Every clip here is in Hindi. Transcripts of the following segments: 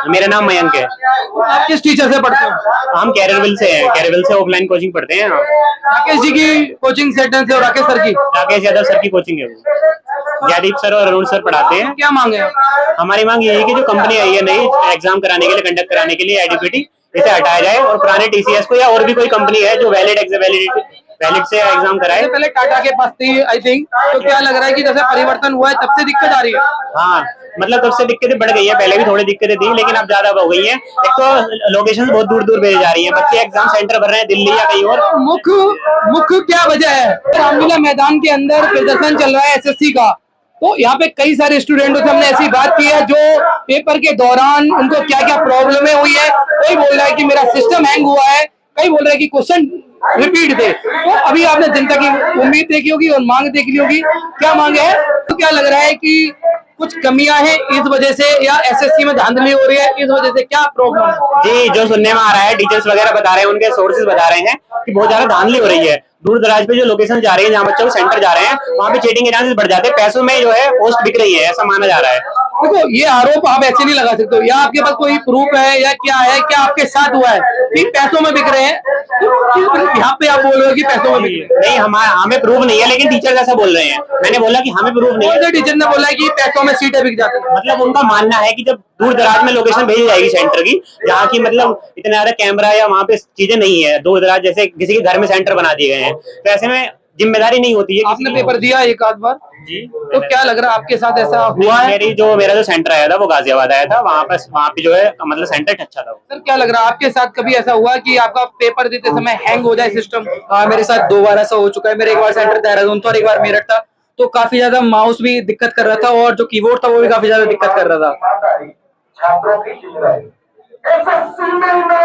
मेरा नाम मयंक है। आप किस टीचर से पढ़ते हो? हम कैरियरविल से हैं, कैरियरविल से ऑफलाइन कोचिंग पढ़ते हैं। राकेश जी की कोचिंग सेंटर से और राकेश सर की? राकेश यादव सर की कोचिंग है वो। जयदीप सर और अरुण सर पढ़ाते हैं। क्या मांगे आप? हमारी मांग यही है कि जो कंपनी आई है नई एग्जाम कराने के लिए, कंडक्ट कराने के लिए एडुकेटी, इसे हटाया जाए और पुराने टीसीएस को या और भी कोई कंपनी है जो वैलिड से एग्जाम कराए। पहले टाटा के पास थी आई थिंक, तो क्या लग रहा है कि जैसे परिवर्तन हुआ है तब से दिक्कत आ रही है? हाँ, मतलब तब से दिक्कतें बढ़ गई है। पहले भी थोड़ी दिक्कतें थी लेकिन अब ज्यादा हो गई है। एक तो लोकेशन बहुत दूर दूर भेजी जा रही है, बच्चे एग्जाम सेंटर भर रहे हैं दिल्ली या कहीं और। मुख्य क्या वजह है? रामलीला मैदान के अंदर प्रदर्शन चल रहा है एसएससी का, तो यहाँ पे कई सारे स्टूडेंटों से हमने ऐसी बात की है जो पेपर के दौरान उनको क्या क्या प्रॉब्लमें हुई है। कोई बोल रहा है कि मेरा सिस्टम हैंग हुआ है, कई बोल रहे हैं कि क्वेश्चन रिपीट थे। तो अभी आपने जनता की उम्मीद देखी होगी और मांग देख ली होगी, क्या मांग है? तो क्या लग रहा है कि कुछ कमियां हैं इस वजह से, या एसएससी में धांधली हो रही है इस वजह से, क्या प्रॉब्लम है? जी, जो सुनने में आ रहा है, टीचर्स वगैरह बता रहे हैं, उनके सोर्सेज बता रहे हैं कि बहुत ज्यादा धांधली हो रही है। दूर दराज पे जो लोकेशन जा रही है, जहाँ बच्चों को सेंटर जा रहे हैं, वहाँ पे चीटिंग के चांसेस बढ़ जाते हैं। पैसों में जो है पोस्ट बिक रही है, ऐसा माना जा रहा है। देखो, ये आरोप आप ऐसे नहीं लगा सकते हो, या आपके पास कोई प्रूफ है या क्या है, क्या आपके साथ हुआ है कि पैसों में बिक रहे हैं? यहाँ पे आप बोल रहे हो कि पैसों में बिक रहे हैं। नहीं, हमें प्रूफ नहीं है, लेकिन टीचर ऐसा बोल रहे हैं। मैंने बोला कि हमें प्रूफ नहीं है। टीचर ने बोला है कि पैसों में सीटें बिक जाती है। मतलब उनका मानना है कि जब दूर दराज में लोकेशन भेजी जाएगी सेंटर की, जहाँ की मतलब इतना ज्यादा कैमरा या वहाँ पे चीजें नहीं है, दूर दराज जैसे किसी के घर में सेंटर बना दिए गए हैं, तो ऐसे में जिम्मेदारी नहीं होती है। आपने पेपर दिया एक आध बार? जी। तो क्या लग रहा है आपके साथ ऐसा हुआ है? मेरा जो सेंटर आया था वो गाजियाबाद आया था, वहाँ पे जो है मतलब सेंटर अच्छा था। सर, क्या लग रहा है आपके साथ कभी ऐसा हुआ कि आपका पेपर देते समय हैंग हो जाए सिस्टम? हाँ, मेरे साथ 2 बार ऐसा हो चुका है। मेरे एक बार सेंटर देहरादून था और एक बार मेरठ था, तो काफी ज्यादा माउस भी दिक्कत कर रहा था और जो कीबोर्ड था वो भी काफी ज्यादा दिक्कत कर रहा था।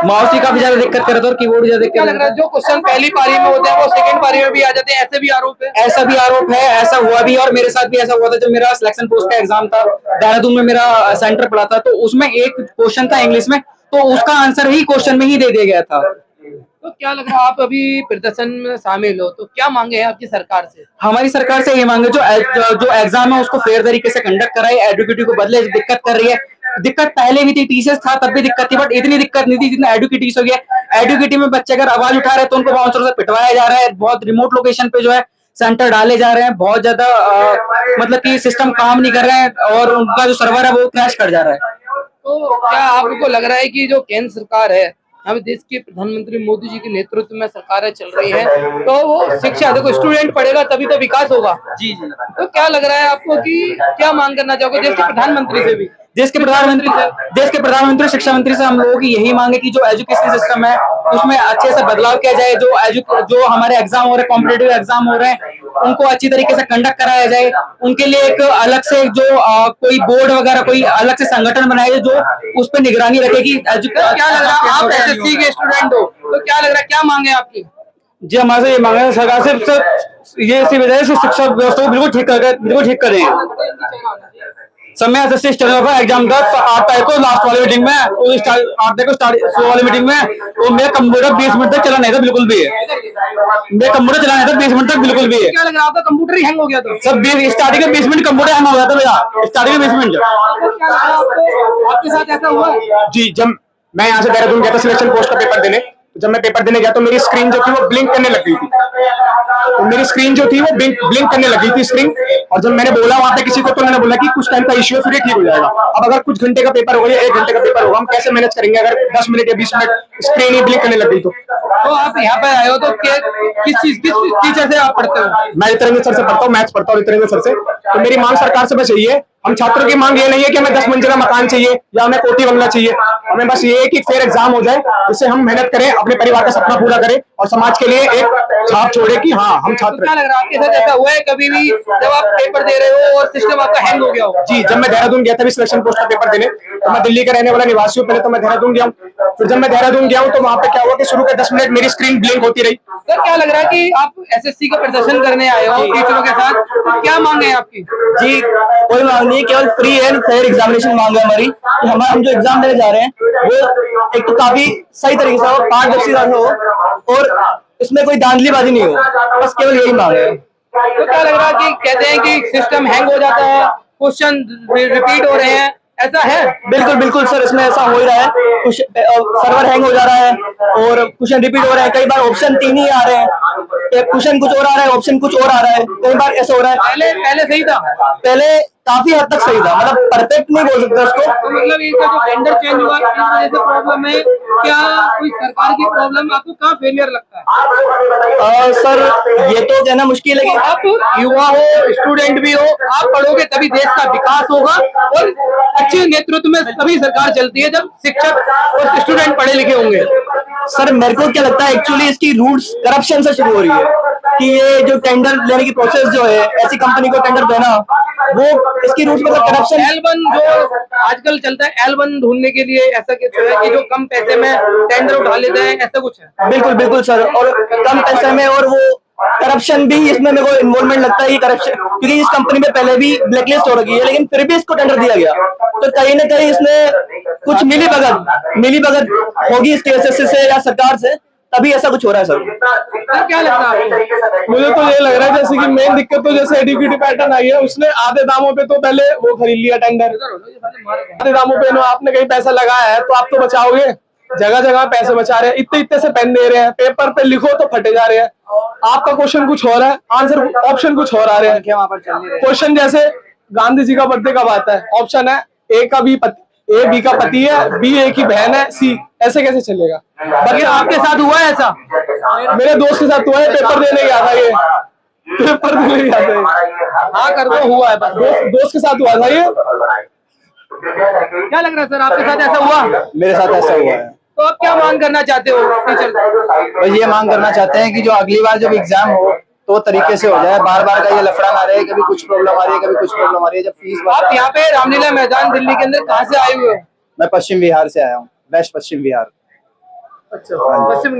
माउस की काफी ज्यादा दिक्कत कर रहा था और कीबोर्ड ज्यादा दिक्कत। क्या लग रहा है जो क्वेश्चन पहली पारी में होते हैं वो सेकंड पारी में भी आ जाते हैं, ऐसे भी आरोप है? ऐसा भी आरोप है, ऐसा हुआ भी और मेरे साथ भी ऐसा हुआ था। जब मेरा सिलेक्शन पोस्ट का एग्जाम था, देहरादून में मेरा सेंटर पड़ा था, तो उसमें एक क्वेश्चन था इंग्लिश में, तो उसका आंसर ही क्वेश्चन में ही दे दिया गया था। तो क्या लग रहा है आप अभी प्रदर्शन में शामिल हो, तो क्या मांगे हैं आपकी सरकार से? हमारी सरकार से ये मांगे जो एग्जाम है उसको फेयर तरीके से कंडक्ट कराए, एडुकेटी को बदले। दिक्कत कर रही है, दिक्कत पहले भी थी, टीसीएस था तब भी दिक्कत थी, बट इतनी दिक्कत नहीं थी जितना एडुकेटी हो गया। एडुकेटी में बच्चे अगर आवाज उठा रहे हैं तो उनको बाउंसर से पिटवाया जा रहा है। बहुत रिमोट लोकेशन पे जो है सेंटर डाले जा रहे हैं, बहुत ज्यादा मतलब कि सिस्टम काम नहीं कर रहे हैं और उनका जो सर्वर है वो क्रैश कर जा रहा है। तो क्या आपको लग रहा है कि जो केंद्र सरकार है, हमें देश के प्रधानमंत्री मोदी जी के नेतृत्व में सरकारें चल रही है, तो वो शिक्षा, देखो स्टूडेंट पढ़ेगा तभी तो विकास होगा। जी जी। तो क्या लग रहा है आपको कि क्या मांग करना चाहोगे देश के प्रधानमंत्री से भी? देश के प्रधानमंत्री शिक्षा मंत्री से हम लोगों की यही मांग है कि जो एजुकेशन सिस्टम है उसमें अच्छे से बदलाव किया जाए। जो हमारे एग्जाम हो रहे हैं, कॉम्पिटिटिव एग्जाम हो रहे हैं, उनको अच्छी तरीके से कंडक्ट कराया जाए। उनके लिए एक अलग से जो कोई बोर्ड वगैरह, कोई अलग से संगठन बनाया जाए जो उस पर निगरानी रखेगी। क्या लग रहा है आप एसएससी के स्टूडेंट हो, तो क्या लग रहा है, क्या मांगे आपकी? जी, हमारे से ये मांग है सरकार से ये इसी वजह से शिक्षा व्यवस्था को बिल्कुल ठीक करें। समय एसएससी चल रहा है एग्जाम 8 तारीख को लास्ट वाली मीटिंग में, 8 तारीख को स्टार्ट वाली मीटिंग में, वो मेरा कंप्यूटर 20 मिनट तक चला नहीं था बिल्कुल भी। मेरा कंप्यूटर चला नहीं था 20 मिनट तक बिल्कुल भी। क्या लग रहा है आपका कंप्यूटर ही हैंग हो गया? तो सब स्टार्टिंग के 20 मिनट कंप्यूटर हैंग हो गया था मेरा, स्टार्टिंग के 20 मिनट। आपके साथ ऐसा हुआ? जी, जब मैं यहाँ से देहरादून गया था सिलेक्शन पोस्ट का पेपर देने, जब मैं पेपर देने गया तो मेरी स्क्रीन जो थी वो ब्लिंक करने लग गई थी। तो मेरी स्क्रीन जो थी वो ब्लिंक करने लगी थी स्क्रीन, और जब मैंने बोला वहां पे किसी को, तो उन्होंने बोला कि कुछ टाइम का इश्यू है, फिर ये ठीक हो जाएगा। अब अगर कुछ घंटे का पेपर होगा या 1 घंटे का पेपर होगा, हम कैसे मैनेज करेंगे अगर 10 मिनट या 20 मिनट स्क्रीन ही ब्लिंक करने लग गई? तो आप यहाँ पे आए हो तो किस टीचर से आप पढ़ते हो? मैं इतरंगी सर से पढ़ता हूँ, मैथ्स पढ़ता हूँ इतरंगी सर से। तो मेरी मांग सरकार से बस यही है, हम छात्रों की मांग ये नहीं है कि हमें 10 मंजिला मकान चाहिए या हमें कोठी बंगला चाहिए। हमें बस ये है कि फेयर एग्जाम हो जाए, जिससे हम मेहनत करें, अपने परिवार का सपना पूरा करें और समाज के लिए एक छाप छोड़े कि हाँ हम छात्र। क्या लग रहा है आपके साथ ऐसा हुआ है कभी भी जब आप पेपर दे रहे हो और सिस्टम आपका हैंग हो गया हो? जी, जब मैं देहरादून गया था भी सिलेक्शन पोस्ट का पेपर देने, तो मैं दिल्ली का रहने वाला निवासी हूँ। पहले तो मैं देहरादून गया हूँ, फिर जब मैं देहरादून गया हूँ तो वहाँ पे क्या हुआ कि शुरू के 10 मिनट मेरी स्क्रीन ब्लिंक होती रही। सर, क्या लग रहा है कि आप एसएससी का प्रदर्शन करने आए हो टीचरों के साथ, तो क्या मांग है आपकी? जी, कोई मांग नहीं, केवल फ्री एंड फेयर एग्जामिनेशन मांग है हमारी। कि हम जो एग्जाम देने जा रहे हैं वो एक तो काफी सही तरीके से हो, पारदर्शिता हो और इसमें कोई धांधलीबाजी नहीं हो, बस केवल यही मांग है। तो क्या लग रहा है कि कहते हैं कि सिस्टम हैंग हो जाता है, क्वेश्चन रिपीट हो रहे हैं, ऐसा है? बिल्कुल बिल्कुल सर, इसमें ऐसा हो ही रहा है। कुछ सर्वर हैंग हो जा रहा है और क्वेश्चन रिपीट हो रहा है। कई बार ऑप्शन 3 ही आ रहे हैं, क्वेश्चन कुछ और आ रहा है, ऑप्शन कुछ और आ रहा है। कई बार ऐसा हो रहा है। पहले सही था? पहले काफी हद तक सही था, मतलब परफेक्ट नहीं बोल सकते उसको। तो मतलब इसका जो टेंडर चेंज हुआ इस वजह से प्रॉब्लम है क्या? कोई सरकार की प्रॉब्लम? आपको कहाँ फेलियर लगता है? सर ये तो कहना मुश्किल है कि आप युवा हो, स्टूडेंट भी हो, आप पढ़ोगे तभी देश का विकास होगा और अच्छे नेतृत्व में तभी सरकार चलती है जब शिक्षक और स्टूडेंट पढ़े लिखे होंगे। सर मेरे को क्या लगता है, एक्चुअली इसकी रूट्स करप्शन से शुरू हो रही है कि ये जो टेंडर लेने की प्रोसेस जो है, ऐसी कंपनी को टेंडर देना, वो इसकी रूट्स मतलब करप्शन। L1 जो आजकल चलता है, L1 ढूंढने के लिए ऐसा कुछ है कि जो कम पैसे में टेंडर उठा लेते हैं, ऐसा कुछ है? बिल्कुल बिल्कुल सर, और कम पैसे में, और वो करप्शन भी इसमें मेरे को इन्वॉल्वमेंट लगता है कि करप्शन, क्योंकि इस कंपनी में पहले भी ब्लैकलिस्ट हो रखी है लेकिन फिर भी इसको टेंडर दिया गया। तो कहीं ना कहीं इसमें कुछ मिली भगत होगी इसके एसएससी से या सरकार से, तभी ऐसा कुछ हो रहा है सर। क्या लगता है आपको? मुझे तो ये लग रहा है जैसे कि मेन दिक्कत तो जैसे एडुकेटिव पैटर्न आई है, उसने आधे दामों पे तो पहले वो खरीद लिया टेंडर। आधे दामों पे आपने कहीं पैसा लगाया है तो आप तो बचाओगे, जगह जगह पैसे बचा रहे हैं, इतने इतने से पेन दे रहे हैं, पेपर पे लिखो तो फटे जा रहे हैं। आपका क्वेश्चन कुछ और है, आंसर ऑप्शन कुछ और आ रहे हैं। क्वेश्चन जैसे गांधी जी का बर्थडे कब आता है, ऑप्शन है ए बी का पति है, बी ए की बहन है, सी, ऐसे कैसे चलेगा? बाकी आपके साथ हुआ है ऐसा? मेरे दोस्त के साथ हुआ है, पेपर देने गया था ये, पेपर देने गया था ये। हाँ कर दो, हुआ है बस। दोस्त के साथ हुआ था ये। क्या लग रहा है सर, आपके साथ ऐसा हुआ? मेरे साथ ऐसा हुआ है। तो आप क्या मांग करना चाहते हो टीचर? बस ये मांग करना चाहते हैं कि जो अगली बार जब एग्जाम हो तो तरीके से हो जाए, बार बार का ये लफड़ा ना रहे, कभी कुछ प्रॉब्लम आ रही है, कभी कुछ प्रॉब्लम आ रही है। जब फीस आप यहाँ पे रामलीला मैदान दिल्ली के अंदर कहाँ से आए हुए हो? मैं पश्चिम बिहार से आया हूँ, वेस्ट पश्चिम बिहार। अच्छा, पश्चिम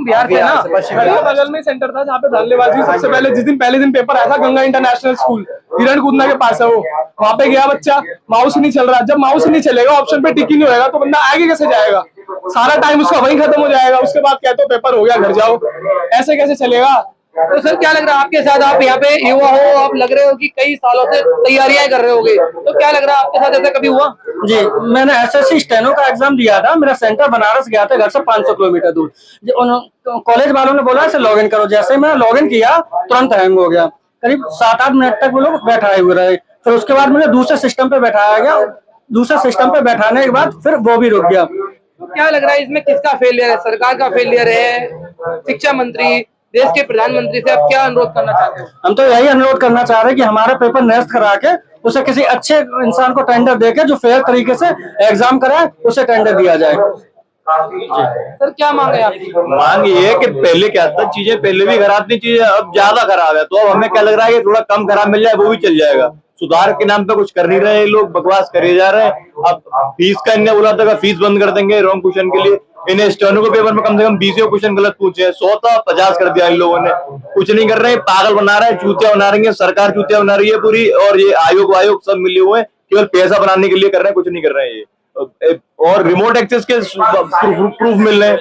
बिहार से ना? मेरे बगल में सेंटर था जहाँ पे धरलेबाजी सबसे पहले पहले दिन पेपर आया था, गंगा इंटरनेशनल स्कूल हिरण कूदना के पास है वो, वहाँ पे गया बच्चा, माउस नहीं चल रहा। जब माउस नहीं चलेगा, ऑप्शन पे टिक ही नहीं होगा, तो बंदा आगे कैसे जाएगा? सारा टाइम उसका वहीं खत्म हो जाएगा। उसके बाद कहते हो पेपर हो गया, घर जाओ, ऐसे कैसे चलेगा? तो सर क्या लग रहा है आपके साथ, आप यहाँ पे युवा हो, आप लग रहे हो कि कई सालों से तैयारियां कर रहे होगे, तो क्या लग रहा है आपके साथ ऐसा कभी हुआ? जी, मैंने एसएससी स्टेनो का एग्जाम दिया था। मेरा सेंटर बनारस गया था, घर से 500 किलोमीटर दूर। कॉलेज वालों ने बोला ऐसे लॉगिन करो, जैसे मैं लॉगिन किया तुरंत हैंग हो गया। करीब 7-8 मिनट तक वो लोग बैठाए हुए रहे। फिर उसके बाद मुझे दूसरे सिस्टम पे बैठाया गया, दूसरे सिस्टम पे बैठाने के बाद फिर वो भी रुक गया। तो क्या लग रहा है इसमें किसका फेलियर है? सरकार का फेलियर है, शिक्षा मंत्री, देश के प्रधानमंत्री से आप क्या अनुरोध करना चाहते हो? हम तो यही अनुरोध करना चाह रहे हैं कि हमारा पेपर निरस्त करा के उसे किसी अच्छे इंसान को टेंडर देके जो फेयर तरीके से एग्जाम कराए, उसे टेंडर दिया जाए। सर क्या मांग है आपकी? मांग ये है कि पहले क्या था, चीजें पहले भी खराब थी, चीजें अब ज्यादा खराब है। तो अब हमें क्या लग रहा है कि थोड़ा कम खराब मिल जाए, वो भी चल जाएगा। सुधार के नाम पे कुछ कर नहीं रहे लोग, बकवास करे जा रहे हैं। अब फीस का इन्हें बोला था फीस बंद कर देंगे रॉन्ग क्वेश्चन के लिए। इन्हें स्टेनो के पेपर में कम से कम 20 क्वेश्चन गलत पूछे हैं, 100 था 50 कर दिया इन लोगों ने। कुछ नहीं कर रहे हैं, पागल बना रहे हैं, चूतिया बना रही है सरकार, चूतिया बना रही है पूरी। और ये आयोग सब मिले हुए हैं, केवल पैसा बनाने के लिए कर रहे हैं, कुछ नहीं कर रहे हैं ये। और रिमोट एक्सेस के प्रूफ मिल रहे हैं।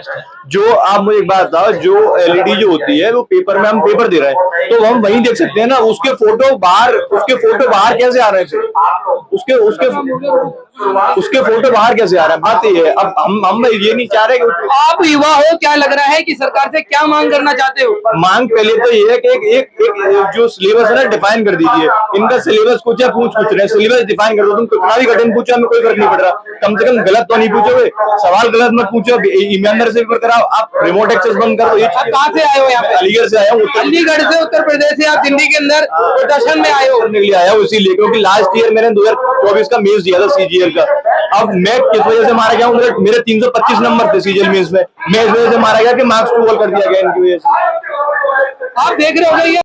जो आप मुझे एक बात बताओ, जो एलईडी जो होती है वो पेपर में हम पेपर दे रहे हैं तो हम वहीं देख सकते हैं ना, उसके फोटो बाहर कैसे आ रहे थे? उसके फोटो बाहर कैसे आ रहा है? बात ये है। अब हम ये नहीं चाह रहे कि आप युवा हो, क्या लग रहा है कि सरकार से क्या मांग करना चाहते हो? मांग पहले तो ये है कि एक जो सिलेबस है ना डिफाइन कर दीजिए। इनका सिलेबस कुछ है, पूछ रहे सिलेबस डिफाइन कर दो। तुम कितना भी कठिन पूछो, हमें कोई फर्क नहीं पड़ रहा। कम से कम गलत तो नहीं पूछोगे, सवाल गलत मत पूछो, ईमानदारी से पेपर कराओ। आप रिमोट एक्सेस बंद कर दो। आप कहाँ से आए हो यहाँ पे? अलीगढ़ से आया हूँ। अलीगढ़ से, उत्तर प्रदेश से आप दिल्ली के अंदर प्रदर्शन में आए हो? करने के लिए आया हूँ इसीलिए, क्योंकि लास्ट ईयर मैंने 2024 का मेंस दिया था सीजीएल का। अब मैं किस वजह से मारा गया हूँ, मेरे 325 नंबर थे सीजीएल मेंस में। मैं इस वजह से मारा गया कि मार्क्स 2 कर दिया गया इनकी वजह से। आप देख रहे हो ये